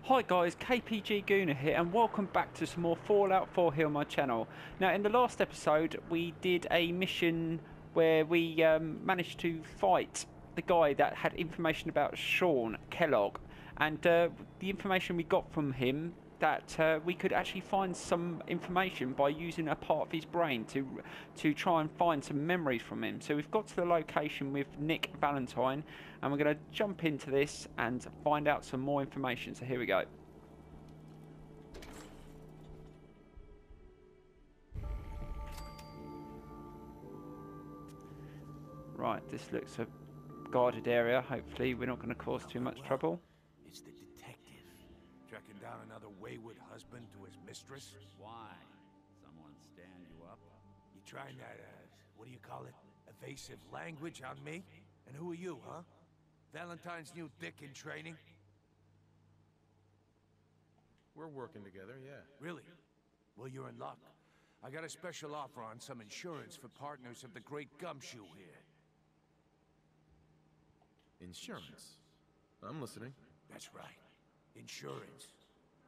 Hi guys, KPG-GOONER here and welcome back to some more Fallout 4 here on my channel. Now in the last episode we did a mission where we managed to fight the guy that had information about Sean Kellogg, and the information we got from him that we could actually find some information by using a part of his brain to try and find some memories from him. So we've got to the location with Nick Valentine and we're going to jump into this and find out some more information. So here we go. Right, this looks a guarded area. Hopefully we're not going to cause too much trouble. It's the detective. Tracking down another wayward husband to his mistress? Why? Someone stand you up? You trying that, what do you call it? Evasive language on me? And who are you, huh? Valentine's new dick in training? We're working together, yeah. Really? Well, you're in luck. I got a special offer on some insurance for partners of the Great Gumshoe here. Insurance. I'm listening. That's right. Insurance.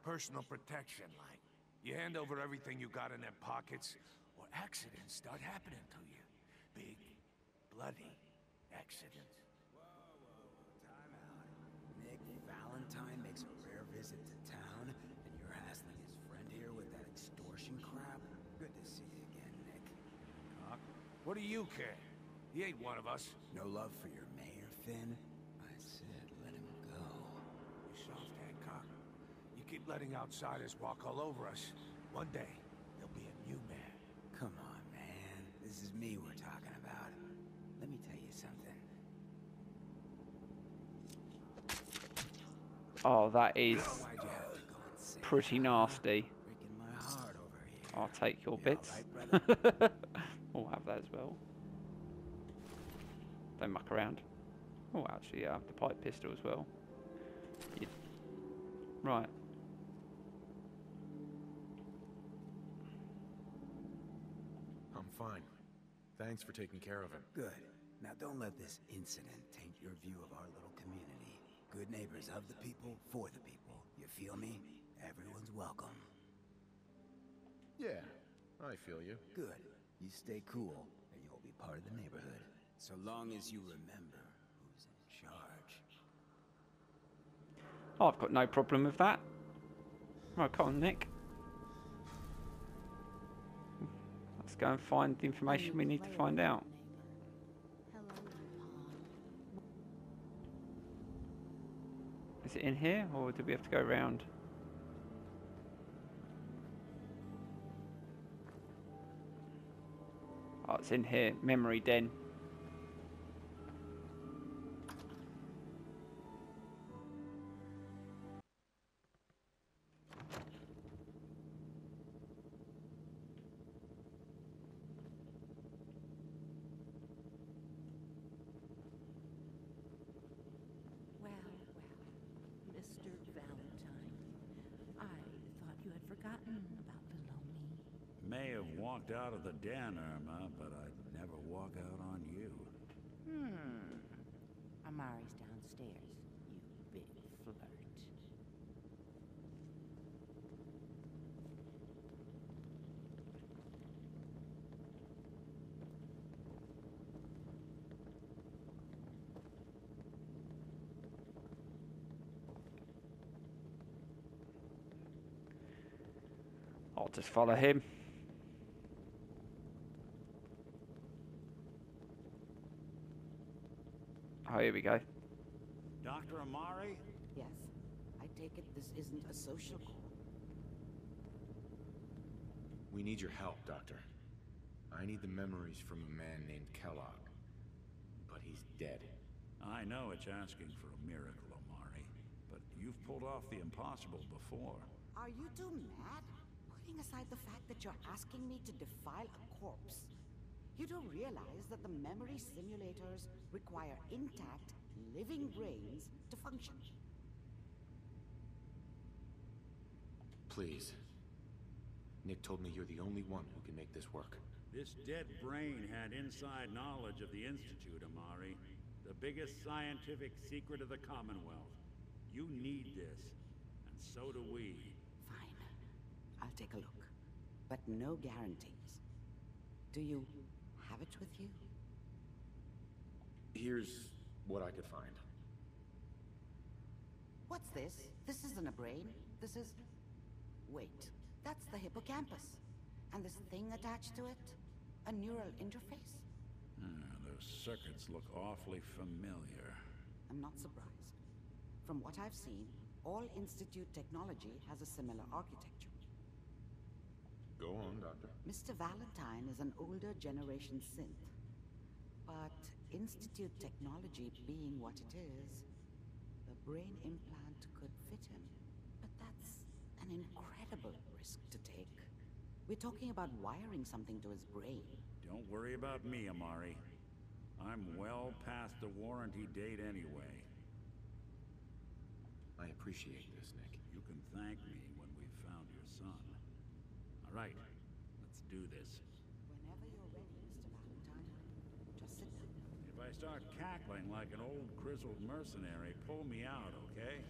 Personal protection, like. You hand over everything you got in their pockets, or accidents start happening to you. Big, bloody accidents. Time out. Nick Valentine makes a rare visit to town, and you're hassling his friend here with that extortion crap? Good to see you again, Nick. What do you care? He ain't one of us. No love for your mayor, Finn? I said let him go. You soft Hancock. You keep letting outsiders walk all over us. One day, there'll be a new man. Come on, man. This is me we're talking about. Let me tell you something. Oh, that is Why'd you have to go and say pretty nasty. breaking my heart over here? I'll take your You bits. all right, brother? We'll have that as well. Don't muck around. Oh, actually, yeah, I have the pipe pistol as well. Yeah. Right. I'm fine. Thanks for taking care of him. Good. Now don't let this incident taint your view of our little community. Good neighbors of the people, for the people. You feel me? Everyone's welcome. Yeah, I feel you. Good. You stay cool, and you'll be part of the neighborhood. So long as you remember who's in charge. Oh, I've got no problem with that. Right, come on, Nick. Let's go and find the information we need to find out. Is it in here, or do we have to go around? Oh, it's in here. Memory den. Well, Mr. Valentine, I thought you had forgotten about below me. May have walked out of the den, Irma, but I'd never walk out on you. Amari's downstairs, you big flirt. I'll just follow him. Oh, here we go. Dr. Amari? Yes, I take it this isn't a social call. We need your help, Doctor. I need the memories from a man named Kellogg. But he's dead. I know it's asking for a miracle, Amari, but you've pulled off the impossible before. Are you two mad? Putting aside the fact that you're asking me to defile a corpse, you do realize that the memory simulators require intact, living brains to function. Please. Nick told me you're the only one who can make this work. This dead brain had inside knowledge of the Institute, Amari. The biggest scientific secret of the Commonwealth. You need this. And so do we. Fine. I'll take a look. But no guarantees. Do you have it with you? Here's what I could find. What's this? This isn't a brain. This is... Wait. That's the hippocampus. And this thing attached to it? A neural interface? Those circuits look awfully familiar. I'm not surprised. From what I've seen, all Institute technology has a similar architecture. Go on, Doctor. Mr. Valentine is an older generation synth. But Institute technology being what it is, the brain implant could fit him. But that's an incredible risk to take. We're talking about wiring something to his brain. Don't worry about me, Amari. I'm well past the warranty date anyway. I appreciate this, Nick. You can thank me when we've found your son. All right, let's do this. Whenever you're ready, Mr. Valentine, just sit down. If I start cackling like an old grizzled mercenary, pull me out, okay?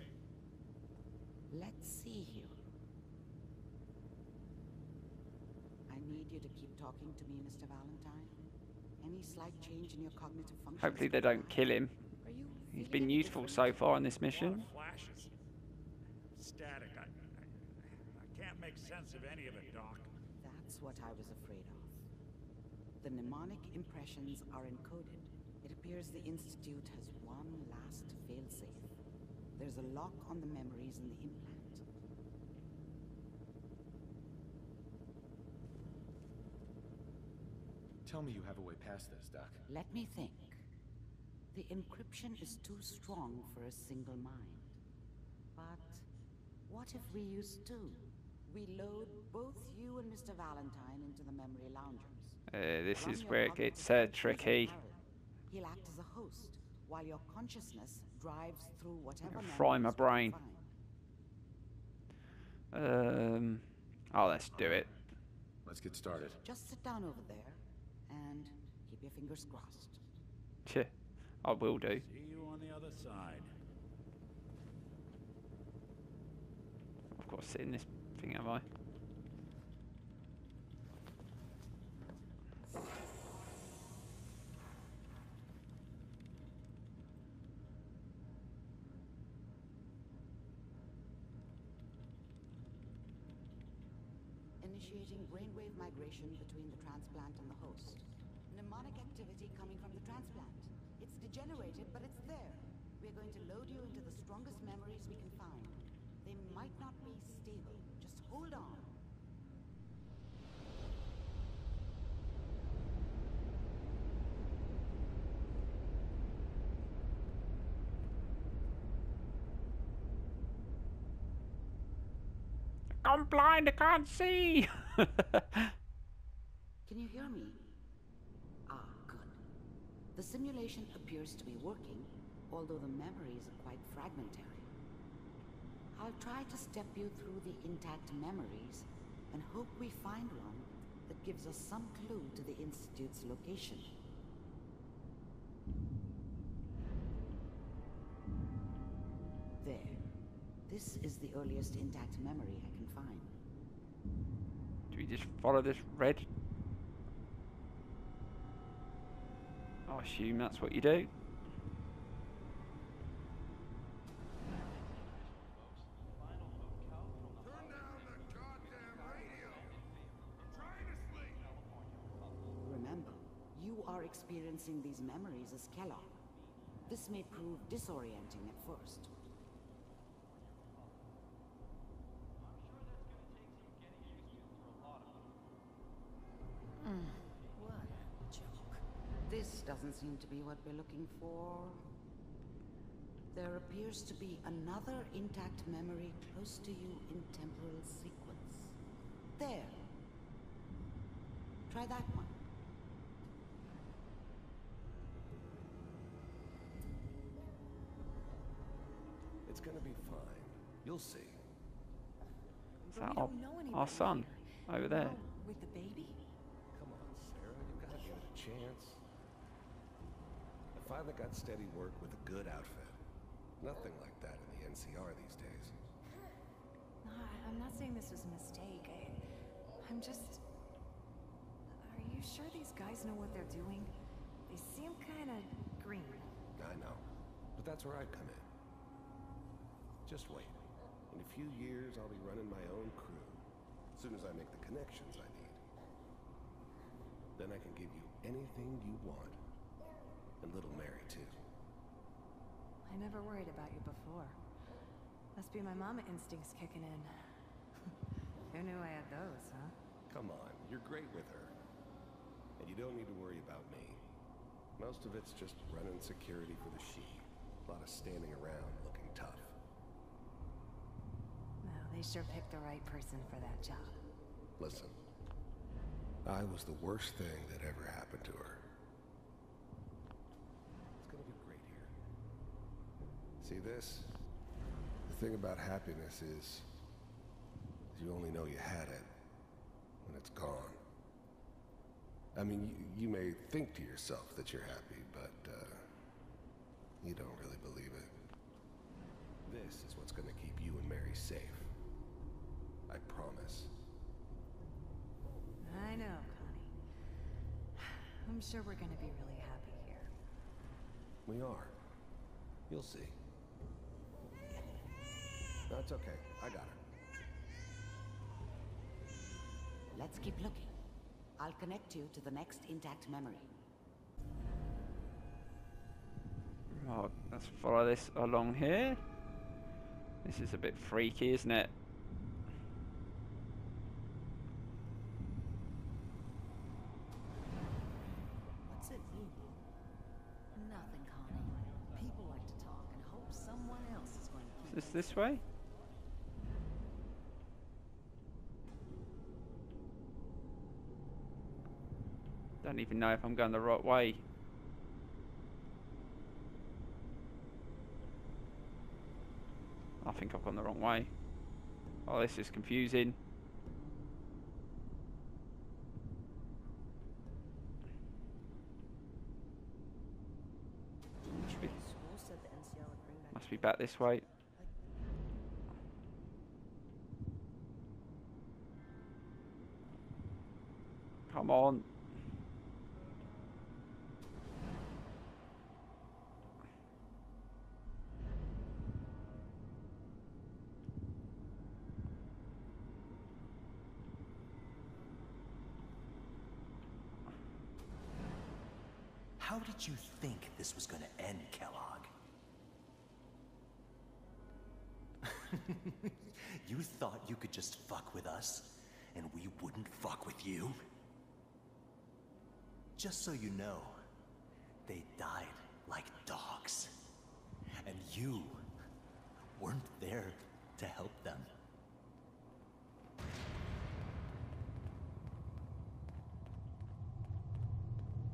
Let's see here. I need you to keep talking to me, Mr. Valentine. Any slight change in your cognitive function? Hopefully they don't kill him. He's been useful so far in this mission. Flashes. Static. I can't make sense of any of it, Doc. That's what I was afraid of. The mnemonic impressions are encoded. It appears the Institute has one last failsafe. There's a lock on the memories in the implant. Tell me you have a way past this, Doc. Let me think. The encryption is too strong for a single mind. But what if we use two? We load both you and Mr. Valentine into the memory loungers. This Run is your where it cognitive gets functions in tricky. parallel. He'll act as a host, while your consciousness drives through whatever Fry my memories we can brain. find. Oh, let's do it. Let's get started. Just sit down over there and keep your fingers crossed. Tch, I will do. See you on the other side. I've got to sit in this thing, have I? Initiating brainwave migration between the transplant and the host. Mnemonic activity coming from the transplant. It's degenerated, but it's there. We're going to load you into the strongest memories we can find. They might not be stable. Just hold on. I'm blind, I can't see! Can you hear me? Ah, good. The simulation appears to be working, although the memories are quite fragmentary. I'll try to step you through the intact memories and hope we find one that gives us some clue to the Institute's location. There. This is the earliest intact memory I can find. Do we just follow this red? I assume that's what you do. Turn down the goddamn radio. I'm trying to sleep. Remember, you are experiencing these memories as Kellogg. This may prove disorienting at first. What a joke. This doesn't seem to be what we're looking for. There appears to be another intact memory close to you in temporal sequence. There. Try that one. It's gonna be fine. You'll see. Is that our son over there? With the baby? Come on, Sarah. You gotta give it a chance. I finally got steady work with a good outfit. Nothing like that in the NCR these days. I'm not saying this was a mistake. I'm just... Are you sure these guys know what they're doing? They seem kind of green. I know. But that's where I come in. Just wait. In a few years, I'll be running my own crew. As soon as I make the connections I need. Then I can give you anything you want. And little Mary, too. I never worried about you before. Must be my mama instincts kicking in. Who knew I had those, huh? Come on, you're great with her. And you don't need to worry about me. Most of it's just running security for the sheep. A lot of standing around looking tough. No, they sure picked the right person for that job. Listen, I was the worst thing that ever happened to her. It's gonna be great here. See this? The thing about happiness is you only know you had it when it's gone. I mean, you may think to yourself that you're happy, but you don't really believe it. This is what's gonna keep you and Mary safe. I promise. I know, Connie. I'm sure we're gonna be really happy here. We are. You'll see. No, it's okay. I got her. Let's keep looking. I'll connect you to the next intact memory. Right, let's follow this along here. This is a bit freaky, isn't it? What's it mean? Nothing, Connie. People like to talk and hope someone else is going to keep Is this way? Don't even know if I'm going the right way. I think I've gone the wrong way. Oh, this is confusing. Must be back this way. Come on. How did you think this was gonna end, Kellogg? You thought you could just fuck with us, and we wouldn't fuck with you? Just so you know, they died like dogs. And you weren't there to help them.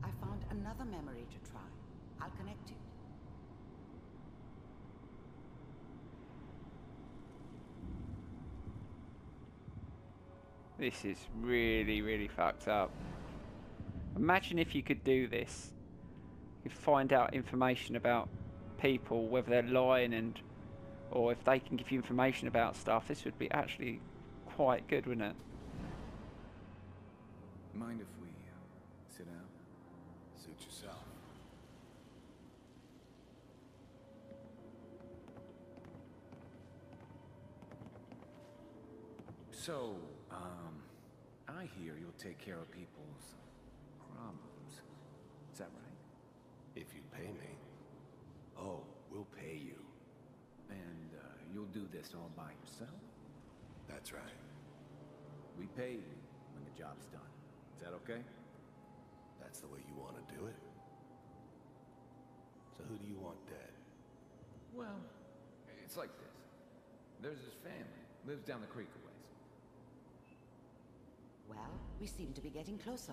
I found another memory to try. I'll connect you. This is really, really fucked up. Imagine if you could do this. You find out information about people, whether they're lying or if they can give you information about stuff. This would be actually quite good, wouldn't it? Mind if we sit down? Suit yourself. So, I hear you'll take care of people's problems. Is that right? If you pay me. Oh, we'll pay you. And you'll do this all by yourself? That's right. We pay you when the job's done. Is that okay? That's the way you want to do it. So who do you want dead? Well, it's like this. There's this family, lives down the creek a ways. Well, we seem to be getting closer.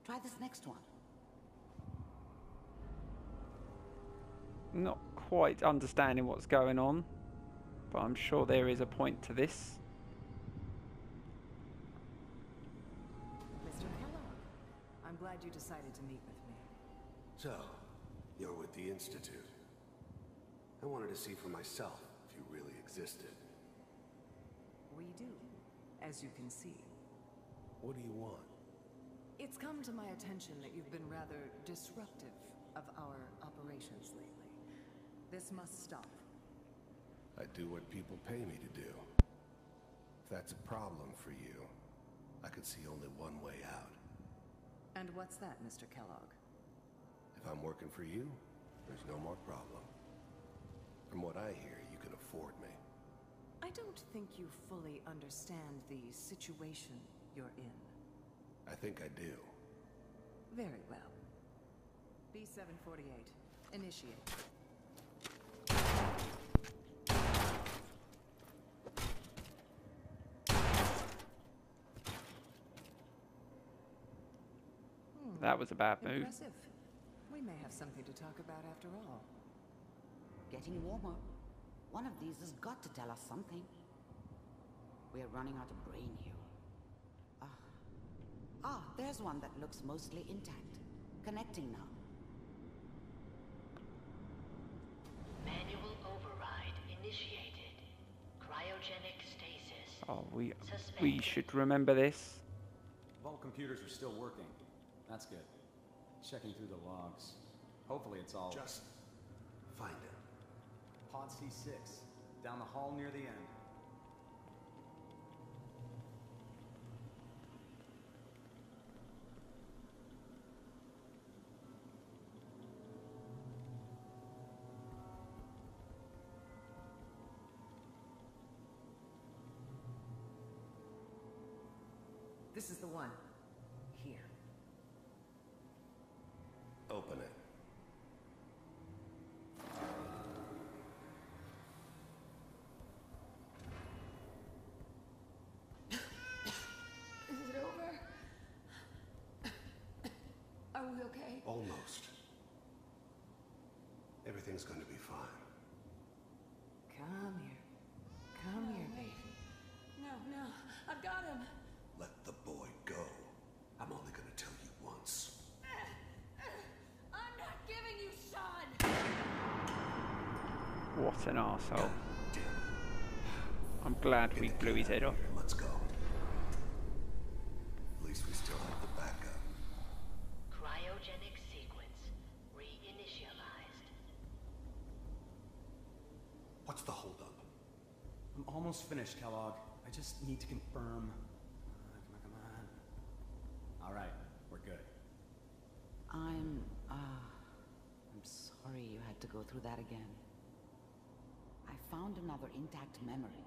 Try this next one. Not quite understanding what's going on, but I'm sure there is a point to this. Mr. Kellogg, I'm glad you decided to meet with me. So, you're with the Institute. I wanted to see for myself if you really existed. We do. as you can see. What do you want? It's come to my attention that you've been rather disruptive of our operations lately. This must stop. I do what people pay me to do. If that's a problem for you, I could see only one way out. And what's that, Mr. Kellogg? If I'm working for you, there's no more problem. From what I hear, you can afford me. I don't think you fully understand the situation you're in. I think I do. Very well. B-748, initiate. That was a bad move. Impressive. We may have something to talk about after all. Getting warmer. One of these has got to tell us something. We're running out of brain here. There's one that looks mostly intact. Connecting now. Manual override initiated. Cryogenic stasis. Oh, we should remember this. Vault computers are still working. That's good. Checking through the logs. Hopefully it's all... Just find it. Pod C6, down the hall near the end. This is the one. Here. Open it. Is it over? Are we okay? Almost. Everything's going to be fine. Come here. Come here, baby. No, I've got him. Let the boy go. I'm only going to tell you once. I'm not giving you Sean. What an arsehole. I'm glad we blew his head off. Let's go. At least we still have the backup. Cryogenic sequence reinitialized. What's the holdup? I'm almost finished, Kellogg. I just need to confirm. Come on. All right, we're good. I'm sorry you had to go through that again. I found another intact memory.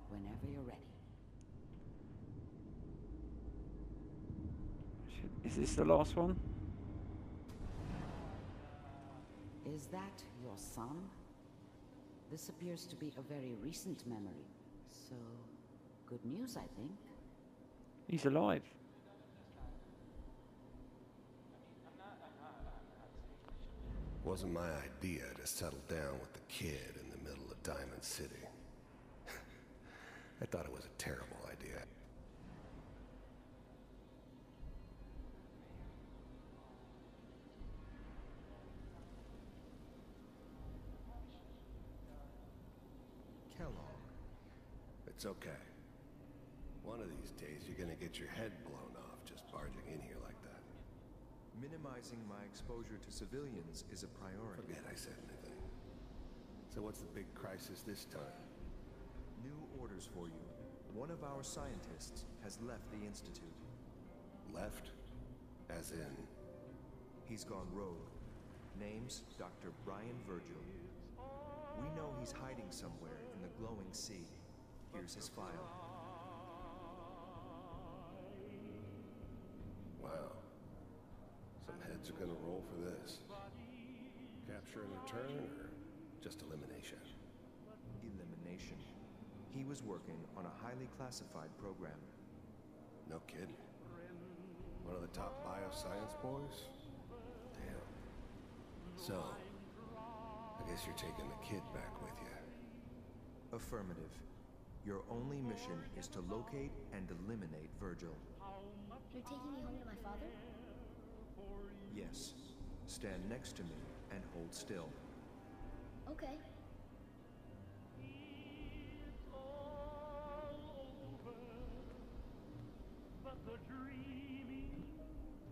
Whenever you're ready. Is this the last one? Is that your son? This appears to be a very recent memory. So, good news, I think. He's alive. Wasn't my idea to settle down with the kid in the middle of Diamond City. I thought it was a terrible idea. Kellogg. It's okay. One of these days you're gonna get your head blown off just barging in here like that. Minimizing my exposure to civilians is a priority. Forget I said anything. So what's the big crisis this time? New orders for you. One of our scientists has left the Institute. Left? As in? He's gone rogue. Name's Dr. Brian Virgil. We know he's hiding somewhere in the glowing sea. Here's his file. Wow. Some heads are gonna roll for this. Capture and return, or just elimination? Elimination. He was working on a highly classified program. No kidding. One of the top bioscience boys? Damn. So, I guess you're taking the kid back with you. Affirmative. Your only mission is to locate and eliminate Virgil. You're taking me home to my father? Yes. Stand next to me and hold still. Okay.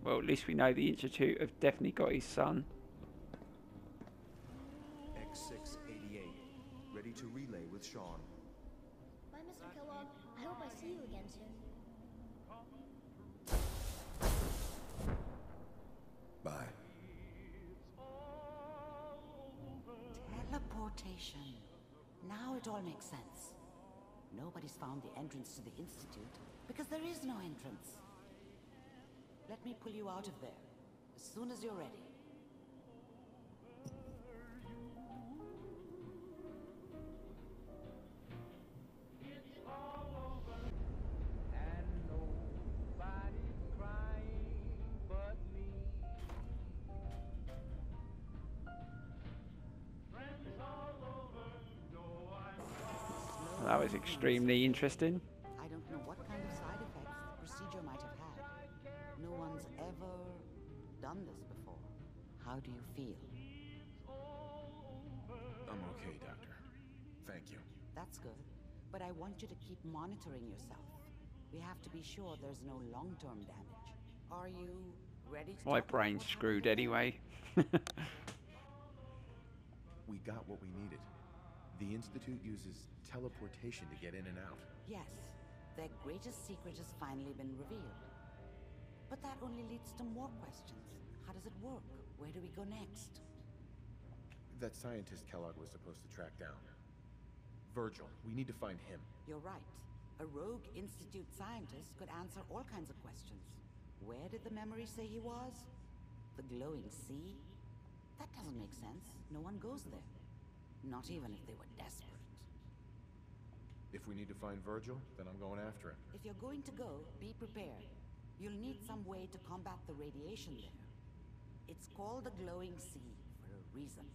Well, at least we know the Institute have definitely got his son. X688, ready to relay with Sean. Bye, Mr. Kellogg. I hope I see you again soon. Bye. Teleportation. Now it all makes sense. Nobody's found the entrance to the Institute because there is no entrance. Let me pull you out of there as soon as you're ready. That was extremely interesting. I don't know what kind of side effects the procedure might have had. No one's ever done this before. How do you feel? I'm okay, Doctor. Thank you. That's good, but I want you to keep monitoring yourself. We have to be sure there's no long-term damage. Are you ready to My talk about brain's what screwed happened? anyway. We got what we needed. The Institute uses teleportation to get in and out. Yes, their greatest secret has finally been revealed. But that only leads to more questions. How does it work? Where do we go next? That scientist Kellogg was supposed to track down. Virgil, we need to find him. You're right. A rogue Institute scientist could answer all kinds of questions. Where did the memory say he was? The glowing sea? That doesn't make sense. No one goes there. Not even if they were desperate. If we need to find Virgil, then I'm going after him. If you're going to go, be prepared. You'll need some way to combat the radiation there. It's called the glowing sea for a reason.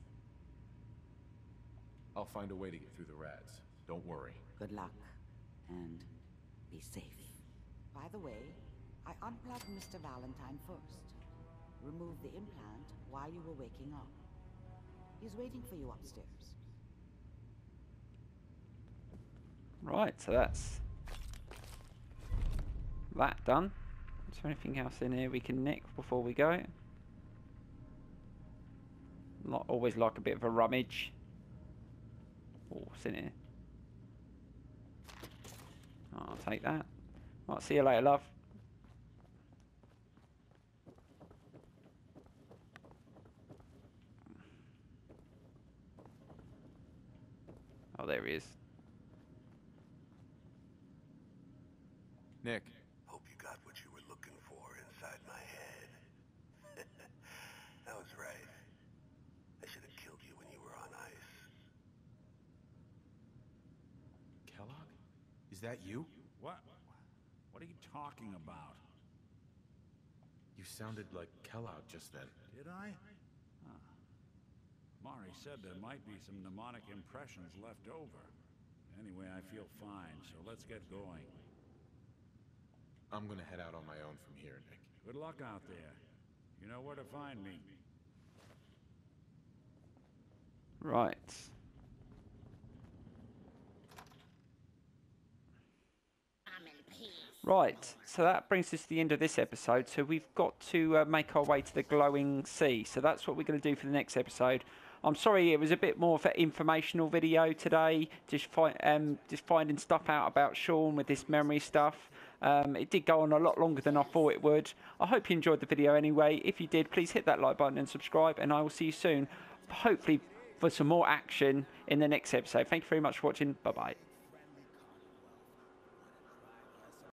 I'll find a way to get through the rads. Don't worry. Good luck. And be safe. By the way, I unplugged Mr. Valentine first. Removed the implant while you were waking up. He's waiting for you upstairs. Right, so that's that done. Is there anything else in here we can nick before we go? Not always like a bit of a rummage. Oh, what's in here? Oh, I'll take that. Right, see you later, love. Oh, there he is. Nick. Hope you got what you were looking for inside my head. That was right. I should have killed you when you were on ice. Kellogg? Is that you? What? What are you talking about? You sounded like Kellogg just then. Did I? Huh. Mari said there might be some mnemonic impressions left over. Anyway, I feel fine, so let's get going. I'm gonna head out on my own from here, Nick. Good luck out there. You know where to find me. Right. Right, so that brings us to the end of this episode. So we've got to make our way to the glowing sea. So that's what we're going to do for the next episode. I'm sorry, it was a bit more of an informational video today, just finding stuff out about Sean with this memory stuff. It did go on a lot longer than I thought it would. I hope you enjoyed the video anyway. If you did, please hit that like button and subscribe, and I will see you soon, hopefully for some more action in the next episode. Thank you very much for watching. Bye-bye.